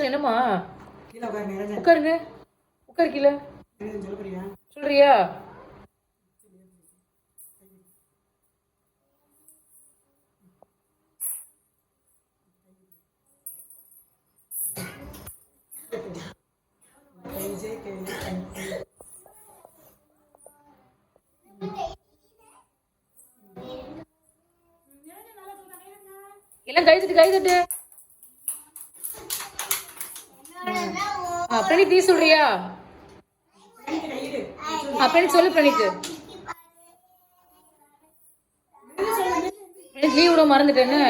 என்னம்மா உட்காருங்க, உட்காரு கீழே. சொல்றியா? எல்லாம் கை தட்டு, கை தட்டு. பிரணீத் நீ சொல்றியா? பிரணீத் சொல்லு. பிரணீத் லீவ் விட மறந்துட்டேன்னு